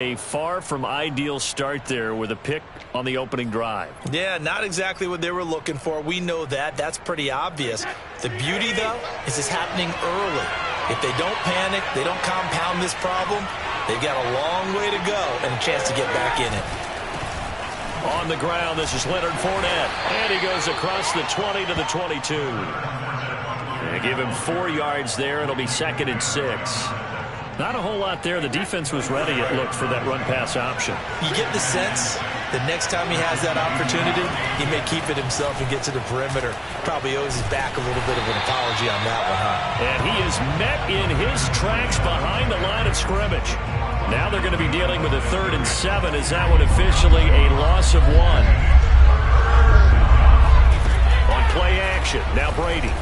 A far from ideal start there with a pick on the opening drive. Yeah, not exactly what they were looking for. We know that. That's pretty obvious. The beauty, though, is it's happening early. If they don't panic, they don't compound this problem, they've got a long way to go and a chance to get back in it. On the ground, this is Leonard Fournette. And he goes across the 20 to the 22. They give him 4 yards there. It'll be 2nd and 6. Not a whole lot there. The defense was ready, it looked, for that run-pass option. You get the sense that next time he has that opportunity, he may keep it himself and get to the perimeter. Probably owes his back a little bit of an apology on that one, huh? And he is met in his tracks behind the line of scrimmage. Now they're going to be dealing with a 3rd and 7 as that one officially a loss of 1. On play action, now Brady.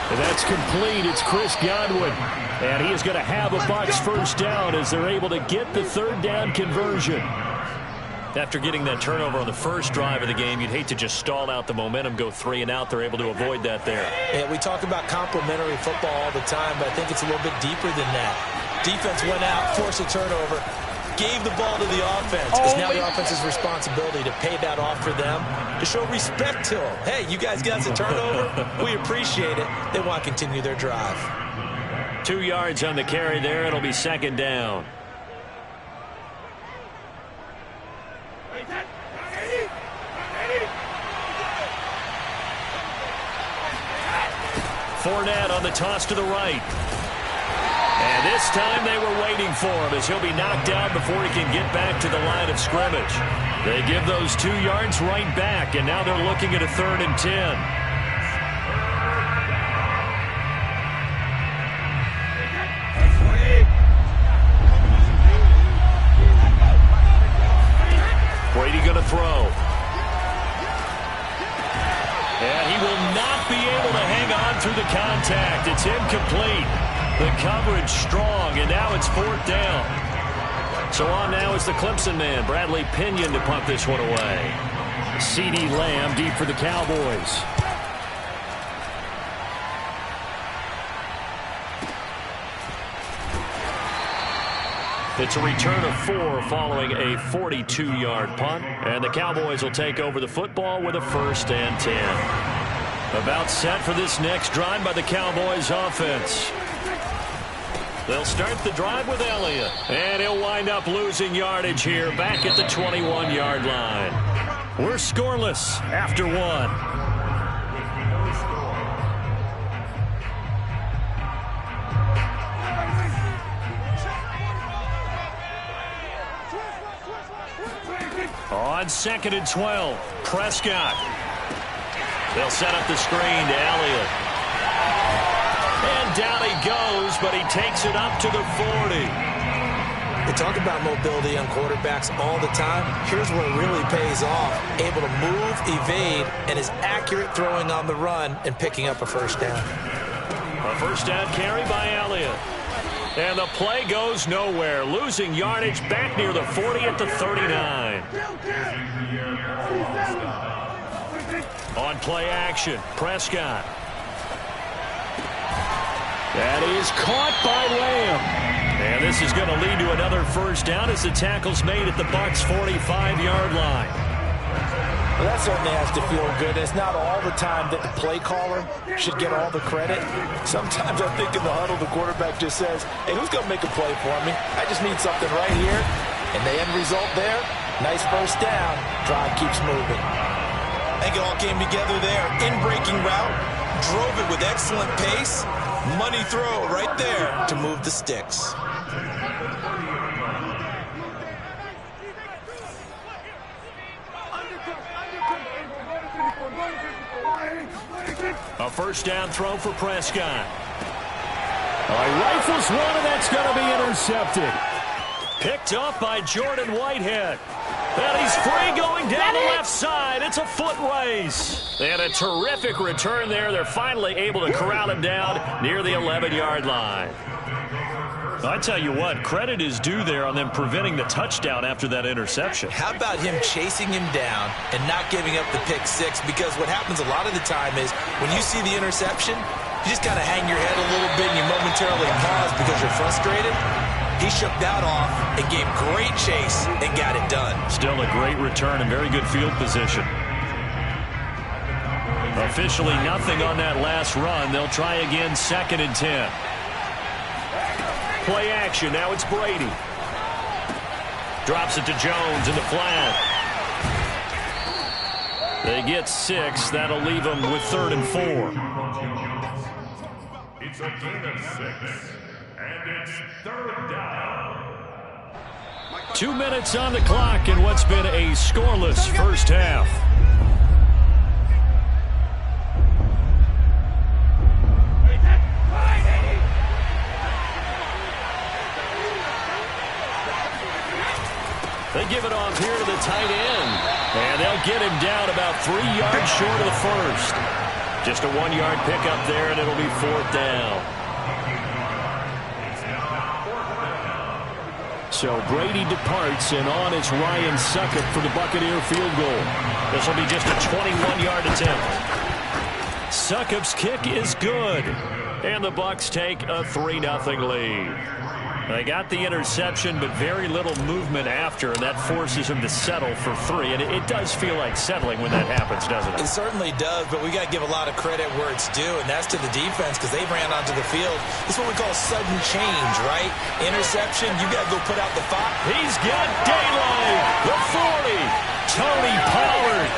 And that's complete. It's Chris Godwin. And he is going to have a Bucs first down as they're able to get the 3rd down conversion. After getting that turnover on the first drive of the game, you'd hate to just stall out the momentum, go 3 and out. They're able to avoid that there. Yeah, we talk about complementary football all the time, but I think it's a little bit deeper than that. Defense went out, forced a turnover, gave the ball to the offense. It's now the offense's responsibility to pay that off for them, to show respect to them. Hey, you guys got the turnover. We appreciate it. They want to continue their drive. 2 yards on the carry there. It'll be 2nd down. Fournette on the toss to the right. And this time they were waiting for him as he'll be knocked down before he can get back to the line of scrimmage. They give those 2 yards right back, and now they're looking at a 3rd and 10. Brady going to throw. And he will not be able to hang on through the contact. It's incomplete. The coverage strong, and now it's 4th down. So on now is the Clemson man, Bradley Pinion, to punt this one away. CeeDee Lamb deep for the Cowboys. It's a return of 4 following a 42-yard punt. And the Cowboys will take over the football with a 1st and 10. About set for this next drive by the Cowboys offense. They'll start the drive with Elliott. And he'll wind up losing yardage here back at the 21-yard line. We're scoreless after 1. On 2nd and 12, Prescott. They'll set up the screen to Elliott. And down he goes, but he takes it up to the 40. They talk about mobility on quarterbacks all the time. Here's where it really pays off. Able to move, evade, and is accurate throwing on the run and picking up a 1st down. A 1st down carry by Elliott. And the play goes nowhere. Losing yardage back near the 40 at the 39. On play action, Prescott. That is caught by Lamb. And this is going to lead to another 1st down as the tackle's made at the Bucs' 45-yard line. Well, that certainly has to feel good. It's not all the time that the play caller should get all the credit. Sometimes I think in the huddle, the quarterback just says, hey, who's going to make a play for me? I just need something right here. And the end result there, nice 1st down. Drive keeps moving. I think it all came together there. In-breaking route, drove it with excellent pace. Money throw right there to move the sticks. A 1st down throw for Prescott. He rifles one, and that's going to be intercepted. Picked up by Jordan Whitehead. And he's free going down the left side. It's a foot race. And a terrific return there. They're finally able to corral him down near the 11-yard line. I tell you what, credit is due there on them preventing the touchdown after that interception. How about him chasing him down and not giving up the pick 6? Because what happens a lot of the time is when you see the interception, you just kind of hang your head a little bit and you momentarily pause because you're frustrated. He shook that off and gave great chase and got it done. Still a great return and very good field position. Officially nothing on that last run. They'll try again, 2nd and 10. Play action. Now it's Brady. Drops it to Jones in the flat. They get 6. That'll leave them with 3rd and 4. It's a gain of 6, and it's 3rd down. 2 minutes on the clock in what's been a scoreless first half. They give it off here to the tight end. And they'll get him down about 3 yards short of the first. Just a 1-yard pickup there, and it'll be 4th down. So Brady departs, and on is Ryan Succop for the Buccaneer field goal. This will be just a 21-yard attempt. Succop's kick is good. And the Bucs take a 3-0 lead. They got the interception, but very little movement after, and that forces him to settle for 3. And it does feel like settling when that happens, doesn't it? It certainly does, but we got to give a lot of credit where it's due, and that's to the defense because they ran onto the field. It's what we call sudden change, right? Interception, you got to go put out the 5. He's got daylight. The 40. Tony Pollard.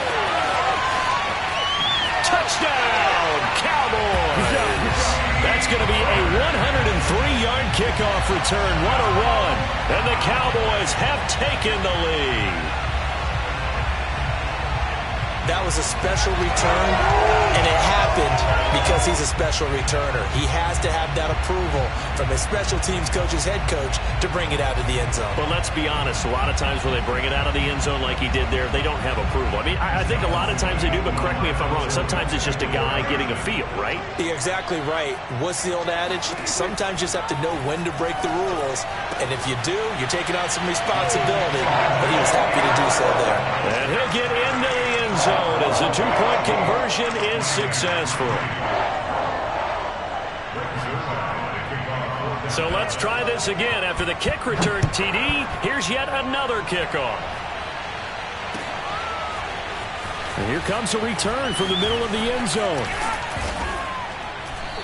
Touchdown, Cowboys. That's going to be a 103-yard kickoff return. What a run. And the Cowboys have taken the lead. That was a special return, and it happened because he's a special returner. He has to have that approval from his special teams coach's head coach to bring it out of the end zone. Well, let's be honest. A lot of times when they bring it out of the end zone like he did there, they don't have approval. I mean, I think a lot of times they do, but correct me if I'm wrong. Sometimes it's just a guy getting a feel, right? You're exactly right. What's the old adage? Sometimes you just have to know when to break the rules, and if you do, you're taking on some responsibility. But he was happy to do so there. And he'll get into the end zone as the 2-point conversion is successful. So let's try this again. After the kick return, TD, here's yet another kickoff. And here comes a return from the middle of the end zone.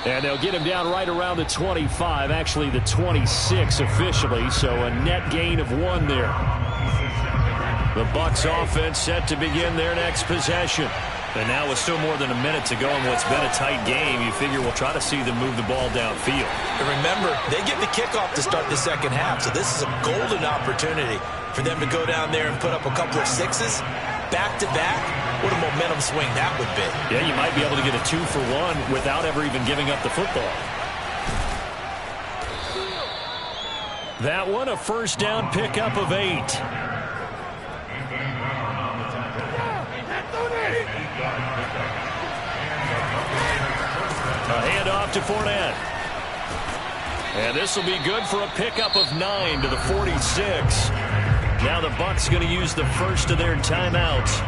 And they'll get him down right around the 25, actually the 26 officially, so a net gain of 1 there. The Bucs offense set to begin their next possession. And now with still more than a minute to go in what's been a tight game, you figure we'll try to see them move the ball downfield. And remember, they get the kickoff to start the second half, so this is a golden opportunity for them to go down there and put up a couple of 6s back-to-back. What a momentum swing that would be. Yeah, you might be able to get a 2-for-1 without ever even giving up the football. That one, a first down pickup of 8. A handoff to Fournette. And this will be good for a pickup of 9 to the 46. Now the Bucs going to use the first of their timeouts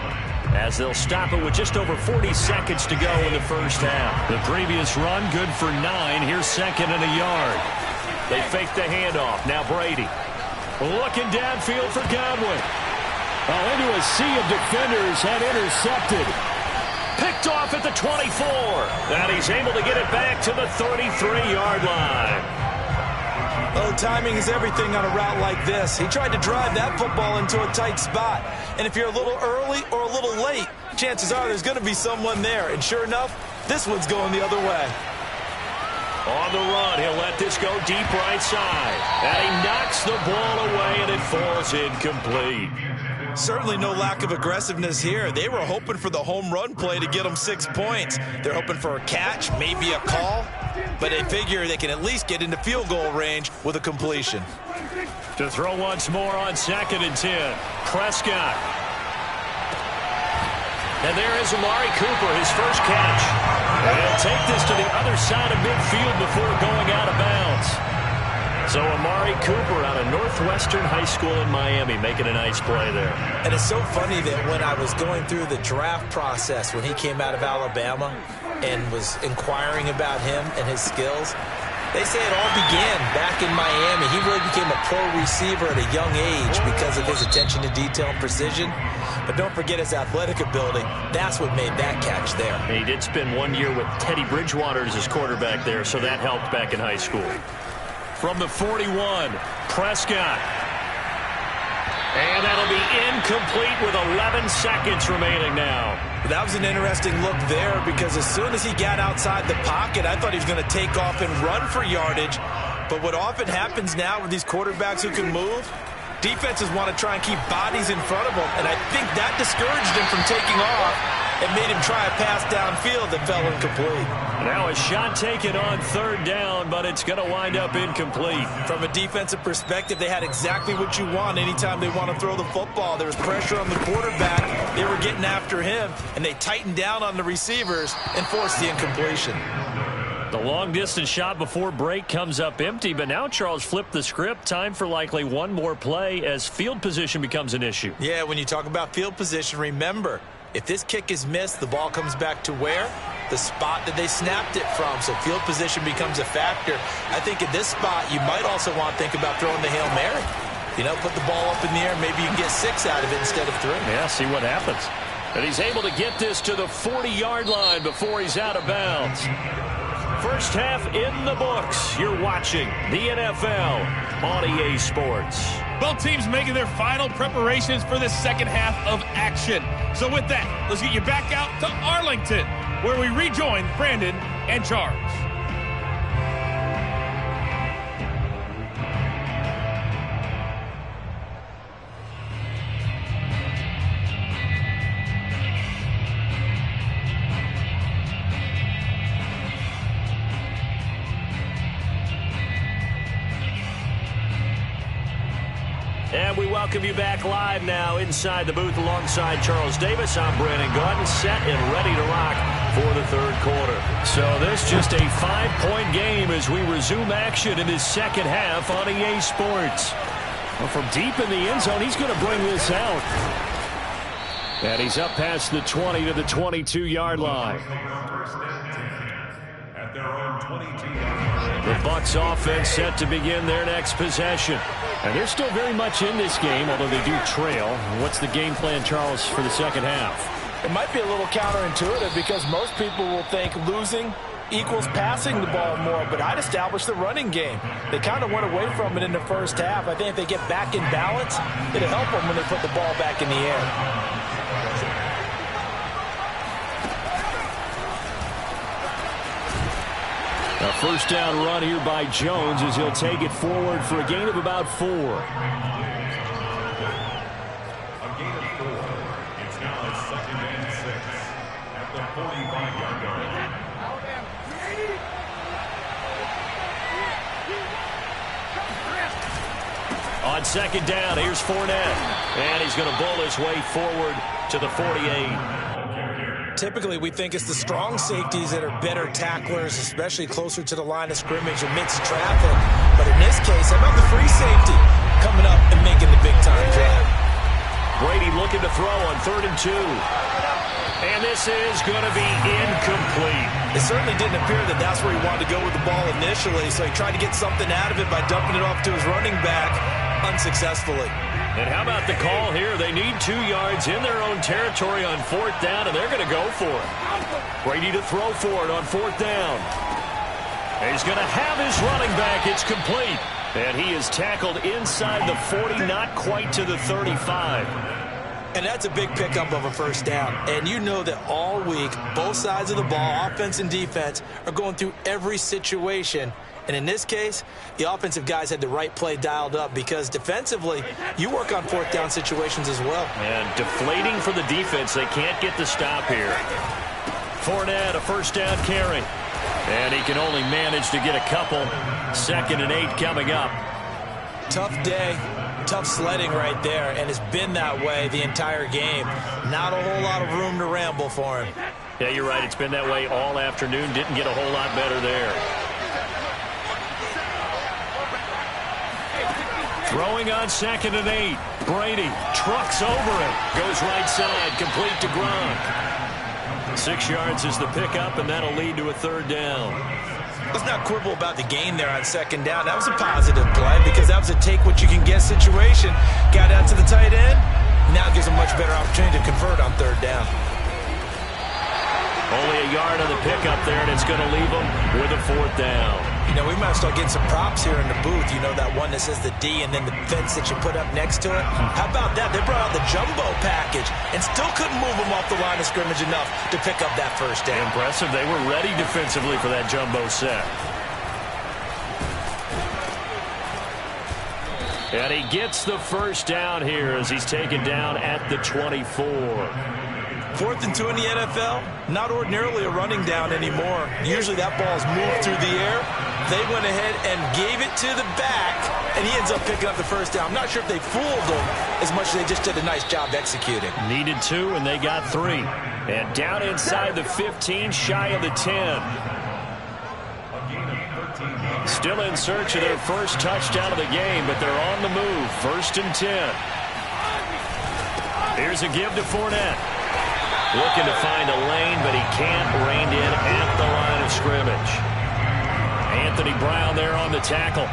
as they'll stop it with just over 40 seconds to go in the first half. The previous run good for 9. Here's 2nd and a yard. They fake the handoff. Now Brady looking downfield for Godwin. Oh, into a sea of defenders, had intercepted. Picked off at the 24. And he's able to get it back to the 33-yard line. Oh, timing is everything on a route like this. He tried to drive that football into a tight spot. And if you're a little early or a little late, chances are there's going to be someone there. And sure enough, this one's going the other way. On the run, he'll let this go deep right side. And he knocks the ball away, and it falls incomplete. Certainly no lack of aggressiveness here. They were hoping for the home run play to get them 6 points. They're hoping for a catch, maybe a call, but they figure they can at least get into field goal range with a completion. To throw once more on 2nd and 10. Prescott. And there is Amari Cooper, his first catch. And he'll take this to the other side of midfield before going out of bounds. So Amari Cooper out of Northwestern High School in Miami making a nice play there. And it's so funny that when I was going through the draft process when he came out of Alabama and was inquiring about him and his skills, They say it all began back in Miami. He really became a pro receiver at a young age because of his attention to detail and precision. But don't forget his athletic ability. That's what made that catch there. He did spend 1 year with Teddy Bridgewater as his quarterback there, so that helped back in high school. From the 41, Prescott. And that'll be incomplete with 11 seconds remaining now. That was an interesting look there because as soon as he got outside the pocket, I thought he was going to take off and run for yardage. But what often happens now with these quarterbacks who can move, defenses want to try and keep bodies in front of them. And I think that discouraged him from taking off and made him try a pass downfield that fell incomplete. Now a shot taken on third down, but it's going to wind up incomplete. From a defensive perspective, they had exactly what you want anytime they want to throw the football. There was pressure on the quarterback. They were getting after him, and they tightened down on the receivers and forced the incompletion. The long-distance shot before break comes up empty, but now Charles flipped the script. Time for likely one more play as field position becomes an issue. Yeah, when you talk about field position, remember, if this kick is missed, the ball comes back to where? The spot that they snapped it from. So field position becomes a factor. I think in this spot, you might also want to think about throwing the Hail Mary. You know, put the ball up in the air. Maybe you can get 6 out of it instead of 3. Yeah, see what happens. And he's able to get this to the 40-yard line before he's out of bounds. First half in the books. You're watching the NFL on EA Sports. Both teams making their final preparations for the second half of action. So with that, let's get you back out to Arlington, where we rejoin Brandon and Charles. And we welcome you back live now inside the booth alongside Charles Davis. I'm Brandon Gaudin, set and ready to rock for the third quarter. So this just a 5-point game as we resume action in this second half on EA Sports. Well, from deep in the end zone, he's going to bring this out. And he's up past the 20 to the 22-yard line. At their own 22-yard line. The Bucs offense set to begin their next possession. And they're still very much in this game, although they do trail. What's the game plan, Charles, for the second half? It might be a little counterintuitive because most people will think losing equals passing the ball more, but I'd establish the running game. They kind of went away from it in the first half. I think if they get back in balance, it'll help them when they put the ball back in the air. A first down run here by Jones as he'll take it forward for a gain of about 4. A gain of 4. It's now a 2nd and 6 at the 45-yard line. On second down, here's Fournette. And he's going to bull his way forward to the 48. Typically, we think it's the strong safeties that are better tacklers, especially closer to the line of scrimmage amidst traffic. But in this case, how about the free safety coming up and making the big-time drop? Brady looking to throw on 3rd and 2. And this is going to be incomplete. It certainly didn't appear that that's where he wanted to go with the ball initially, so he tried to get something out of it by dumping it off to his running back unsuccessfully. And how about the call here? They need 2 yards in their own territory on 4th down, and they're going to go for it. Brady to throw for it on 4th down. And he's going to have his running back. It's complete. And he is tackled inside the 40, not quite to the 35. And that's a big pickup of a first down. And you know that all week, both sides of the ball, offense and defense, are going through every situation. And in this case, the offensive guys had the right play dialed up because defensively, you work on 4th down situations as well. And deflating for the defense. They can't get the stop here. Fournette, a first down carry. And he can only manage to get a couple. 2nd and 8 coming up. Tough day, tough sledding right there, and it's been that way the entire game. Not a whole lot of room to ramble for him. Yeah, you're right. It's been that way all afternoon. Didn't get a whole lot better there. Throwing on 2nd and 8. Brady trucks over it. Goes right side, complete to Gronk. 6 yards is the pickup, and that'll lead to a 3rd down. Let's not quibble about the gain there on second down. That was a positive play because that was a take-what-you-can-get situation. Got out to the tight end. Now it gives them much better opportunity to convert on third down. Only a yard on the pickup there, and it's going to leave them with a fourth down. You know, we might start getting some props here in the booth. You know, that one that says the D and then the fence that you put up next to it. How about that? They brought out the jumbo package and still couldn't move them off the line of scrimmage enough to pick up that first down. Impressive. They were ready defensively for that jumbo set. And he gets the first down here as he's taken down at the 24. 4th and 2 in the NFL, not ordinarily a running down anymore. Usually that ball is moved through the air. They went ahead and gave it to the back, and he ends up picking up the first down. I'm not sure if they fooled him as much as they just did a nice job executing. Needed 2, and they got 3. And down inside the 15, shy of the 10. Still in search of their first touchdown of the game, but they're on the move. 1st and 10. Here's a give to Fournette. Looking to find a lane, but he can't. Reined in at the line of scrimmage. Anthony Brown there on the tackle.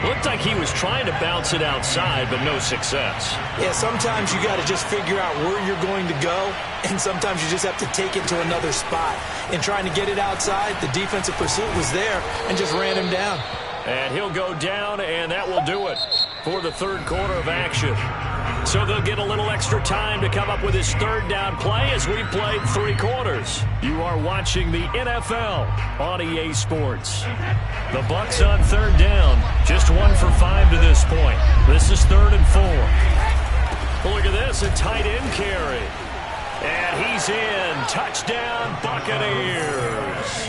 Looked like he was trying to bounce it outside, but no success. Yeah, sometimes you got to just figure out where you're going to go, and sometimes you just have to take it to another spot. In trying to get it outside, the defensive pursuit was there and just ran him down. And he'll go down, and that will do it for the third quarter of action. So they'll get a little extra time to come up with his third down play as we've played 3 quarters. You are watching the NFL on EA Sports. The Bucs on third down, just 1 for 5 to this point. This is 3rd and 4. Well, look at this, a tight end carry. And he's in. Touchdown, Buccaneers.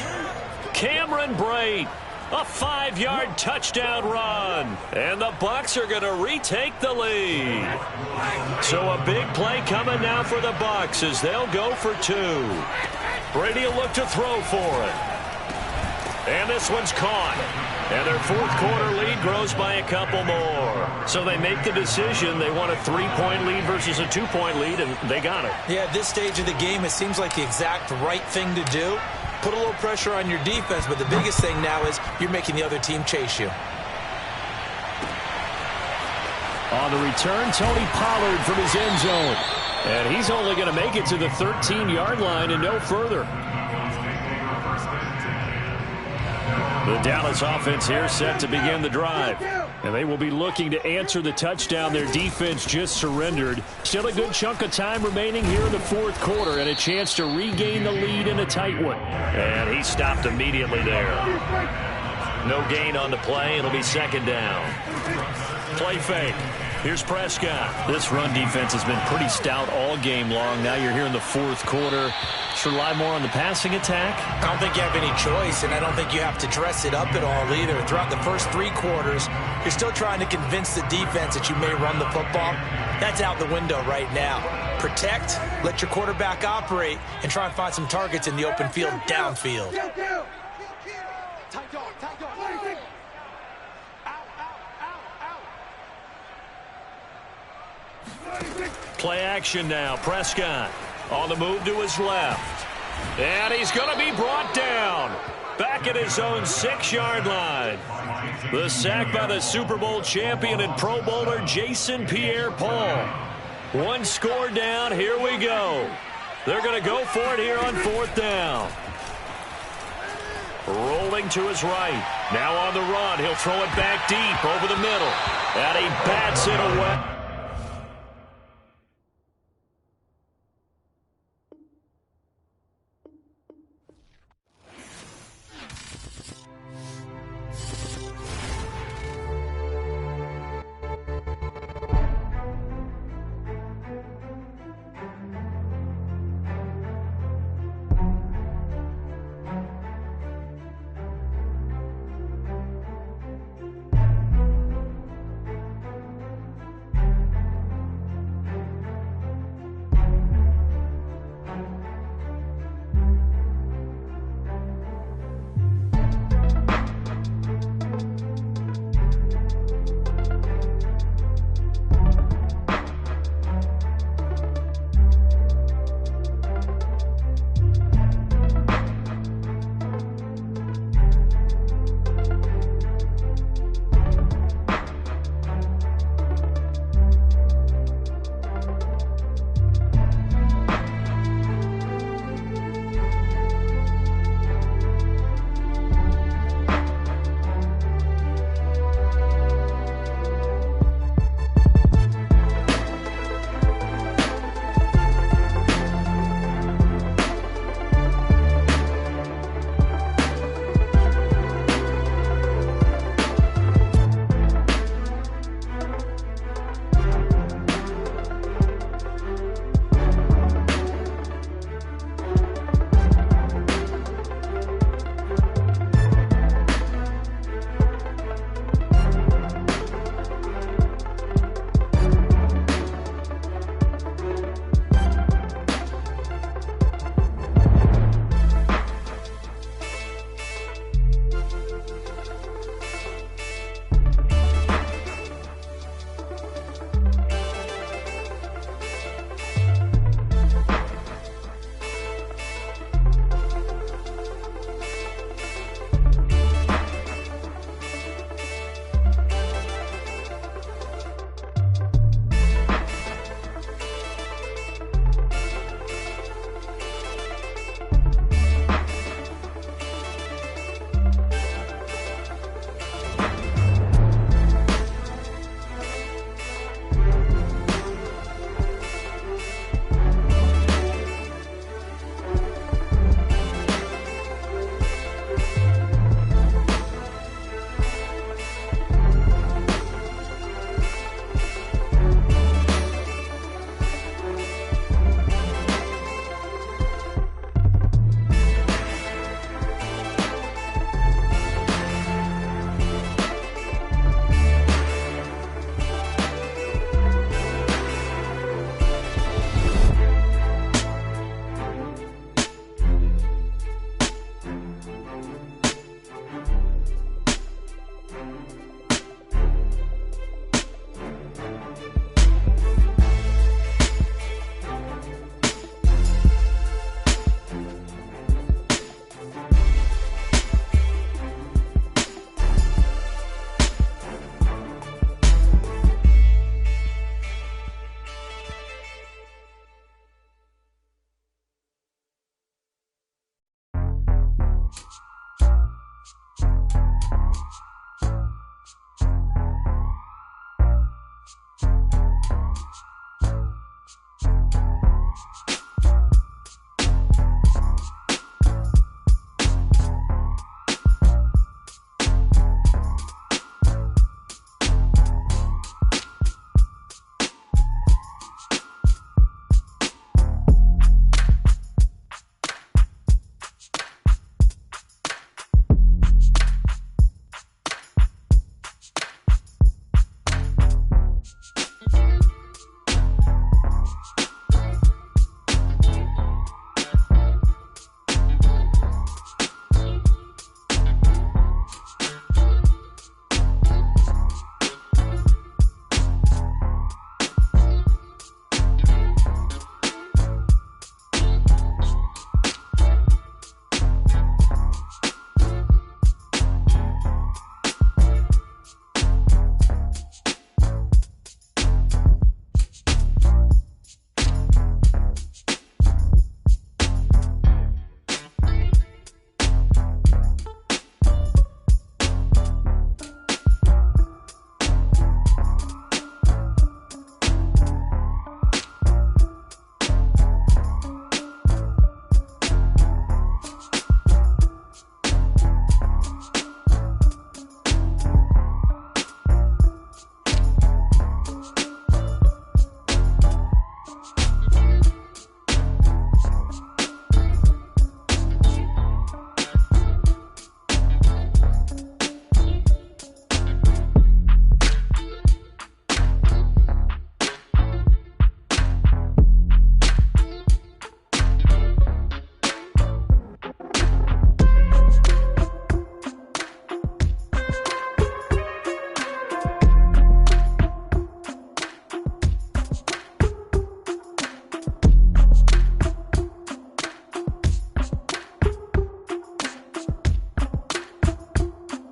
Cameron Brate. A 5-yard touchdown run. And the Bucs are going to retake the lead. So a big play coming now for the Bucs as they'll go for 2. Brady will look to throw for it. And this one's caught. And their 4th quarter lead grows by a couple more. So they make the decision. They want a 3-point lead versus a 2-point lead, and they got it. Yeah, at this stage of the game, it seems like the exact right thing to do. Put a little pressure on your defense, but the biggest thing now is you're making the other team chase you. On the return, Tony Pollard from his end zone. And he's only going to make it to the 13-yard line and no further. The Dallas offense here set to begin the drive. And they will be looking to answer the touchdown their defense just surrendered. Still a good chunk of time remaining here in the 4th quarter and a chance to regain the lead in a tight one. And he stopped immediately there. No gain on the play. It'll be 2nd down. Play fake. Here's Prescott. This run defense has been pretty stout all game long. Now you're here in the 4th quarter. Should rely more on the passing attack? I don't think you have any choice, and I don't think you have to dress it up at all either. Throughout the first 3 quarters, you're still trying to convince the defense that you may run the football. That's out the window right now. Protect, let your quarterback operate, and try and find some targets in the open field downfield. Play action now. Prescott on the move to his left. And he's going to be brought down. Back at his own 6-yard line. The sack by the Super Bowl champion and Pro Bowler Jason Pierre-Paul. 1 score down. Here we go. They're going to go for it here on 4th down. Rolling to his right. Now on the run. He'll throw it back deep over the middle. And he bats it away.